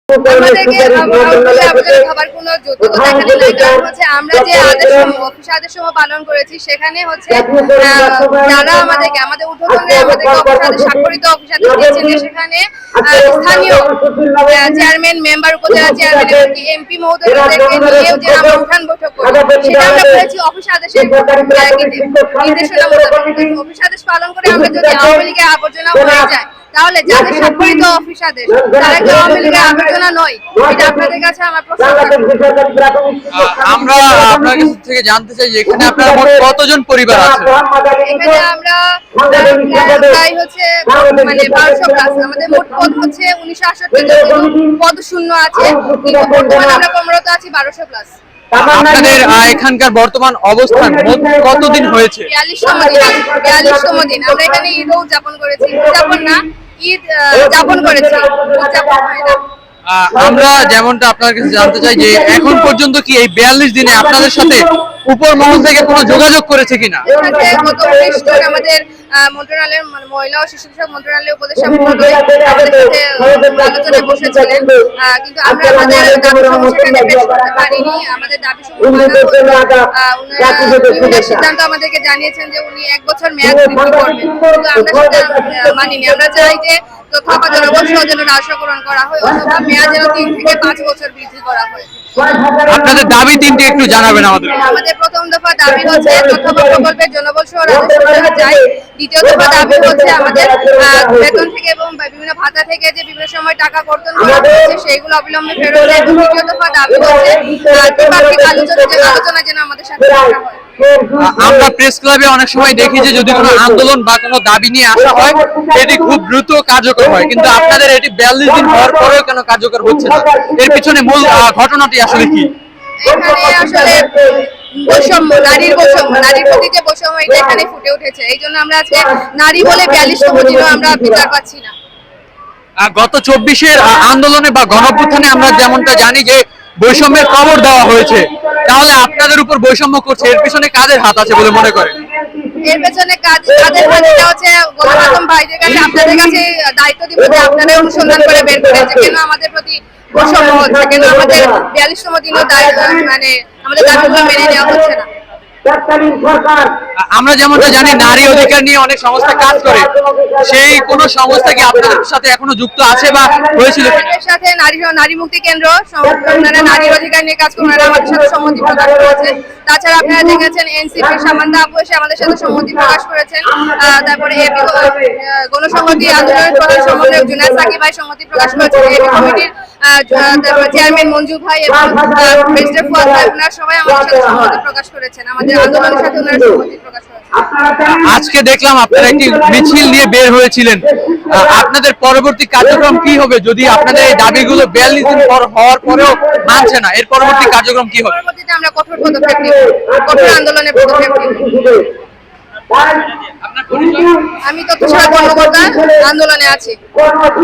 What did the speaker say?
আমাদেরকে আবেদন খাবার কোনো যোগ্যতা এখানে নাই, কারণ হচ্ছে আমরা যে অফিস আদেশসমূহ পালন করেছি সেখানে হচ্ছে যারা আমাদের ঊর্ধ্বতনে আমাদেরকে অফিস আদেশ স্বাক্ষরিত অফিস আদেশ দিয়েছেন যে সেখানে স্থানীয় চেয়ারম্যান, মেম্বার, উপজেলা চেয়ারম্যান এবং এমপি মহোদয়দেরকে নিয়েও যে আমরা উঠান বৈঠক করি, সেটা আমরা করেছি অফিস আদেশের নির্দেশনা মোতাবেক। অফিস আদেশ পালন করে আমরা যদি আওয়ামী লীগের আবর্জনা হয়ে যায়, তাহলে যাদের স্বাক্ষরিত অফিস আদেশ তারা কি আওয়ামী লীগের আবর্জনা নয়? এটা আপনাদের কাছে আমার প্রশ্ন। আমরা আপনার কাছ থেকে জানতে চাই যে এখানে আপনার মোট কতজন পরিবার আছে? এখানে আমরা প্রায় হচ্ছে মানে 1200 প্লাস। আমাদের মোট পদ হচ্ছে 1968 জন পদ শূন্য আছে, কিন্তু বর্তমানে আমরা কর্মরত আছি 1200 প্লাস। আপনাদের এখানকার বর্তমান অবস্থান মোট কতদিন হয়েছে? 42তম দিন। 42তম দিন। আমরা এখানে ঈদও উদযাপন করেছি। উদযাপন না, ঈদ যাপন করেছি, উদযাপন হয় না। আমরা যেমনটা আপনার কাছে জানতে চাই যে এখন পর্যন্ত কি এই 42 দিনে আপনাদের সাথে উপর মহল থেকে কোনো যোগাযোগ করেছে কিনা? গত 19 জন আমাদের মন্ত্রণালয়ের মহিলা ও শিশু বিষয়ক মন্ত্রণালয়ের উপদেষ্টা মহোদয় আমাদের সাথে আলোচনায় বসেছিলেন, কিন্তু আমরা আমাদের দাবি সেখানে পেশ করতে পারিনি। আমাদের দাবি বিভিন্ন সিদ্ধান্ত আমাদেরকে জানিয়েছেন যে উনি 1 বছর মেয়াদ বৃদ্ধি করবেন, কিন্তু আমরা সেটা মানিনি। আমরা চাই যে তথ্য জনবল যেন রাষ্ট্রকরণ করা হয়, অথবা মেয়াদ যেন 3 থেকে 5 বছর বৃদ্ধি করা হয়। আপনাদের দাবি তিনটি একটু জানাবেন আমাদের। আমাদের প্রথম দফা দাবি হচ্ছে তথ্য প্রকল্পের জনবল সহ রাজস্ব চাই। দ্বিতীয় দফা দাবি হচ্ছে আমাদের বেতন থেকে এবং বিভিন্ন ভাতা থেকে যে বিভিন্ন সময় টাকা কর্তন করা হচ্ছে সেগুলো অবিলম্বে ফেরত দেয়। এবং তৃতীয় দফা দাবি হচ্ছে দ্বিপাক্ষিক আলোচনা যেন আমাদের সাথে করা হয়। আমরা প্রেস ক্লাবে অনেক সময় দেখি যে যদি কোনো আন্দোলন বা কোনো দাবি নিয়ে আসা হয় এটি খুব দ্রুত কার্যকর হয়, কিন্তু আপনাদের এটি 42 দিন হওয়ার পরেও কেন কার্যকর হচ্ছে না? এর পিছনে মূল ঘটনাটি আসলে কি? এখানে আসলে বৈষম্য, নারীর বৈষম্য, নারীর প্রতি যে বৈষম্য এটা এখানে ফুটে উঠেছে। এই জন্য আমরা আজকে নারী বলে 42তম দিনও আমরা বিচার পাচ্ছি না। গত 24-এর আন্দোলনে বা গণঅভ্যুত্থানে আমরা যেমনটা জানি যে বৈষম্যের খবর দেওয়া হয়েছে, তাহলে আপনাদের উপর বৈষম্য করছে, এর পিছনে কাদের হাত আছে বলে মনে করেন? এর পেছনে কাদের হাত? এটা হচ্ছে গণমাধ্যম ভাইদের কাছে, আপনাদের কাছে দায়িত্ব দিব যে আপনারা অনুসন্ধান করে বের করেন যে কেন আমাদের প্রতি বৈষম্য হচ্ছে, কেন আমাদের 42তম দিনও মানে আমাদের দাবিগুলো মেনে নেওয়া হচ্ছে না। আমরা যেমনটা জানি নারী অধিকার নিয়ে অনেক সংস্থা কাজ করে, সেই কোন সংস্থা কি আপনাদের সাথে এখনো যুক্ত আছে বা হয়েছিল? এর সাথে নারী মুক্তি কেন্দ্র, ওনারা নারীর অধিকার নিয়ে কাজ করে, ওনারা আমাদের সাথে সম্মতি প্রকাশ করেছেন। তাছাড়া আপনারা দেখেছেন এনসিপি সামান্তা আপু এসে আমাদের সাথে সম্মতি প্রকাশ করেছেন। তারপরে এবি গণসংহতি আন্দোলনের প্রধান সমন্বয়ক জুনায়েদ সাকিব ভাই সম্মতি প্রকাশ করেছেন। এবি কমিটির চেয়ারম্যান মঞ্জু ভাই এবং মিস্টার ফুয়াদ ভাই, ওনারা সবাই আমাদের সাথে সম্মতি প্রকাশ করেছেন। আমাদের আন্দোলনের সাথে ওনারা সম্মতি প্রকাশ করেছেন। আজকে দেখলাম আপনারা একটি মিছিল নিয়ে বের হয়েছিলেন, আপনাদের পরবর্তী কার্যক্রম কি হবে যদি আপনাদের এই দাবিগুলো 42 দিন পর হওয়ার পরেও মানছে না? এর পরবর্তী কার্যক্রম কি হবে? পরবর্তীতে আমরা কঠোর পদক্ষেপ নিব, কঠোর আন্দোলনের পদক্ষেপ নিব। আমি তথ্য সেবা কর্মকর্তা, আন্দোলনে আছি।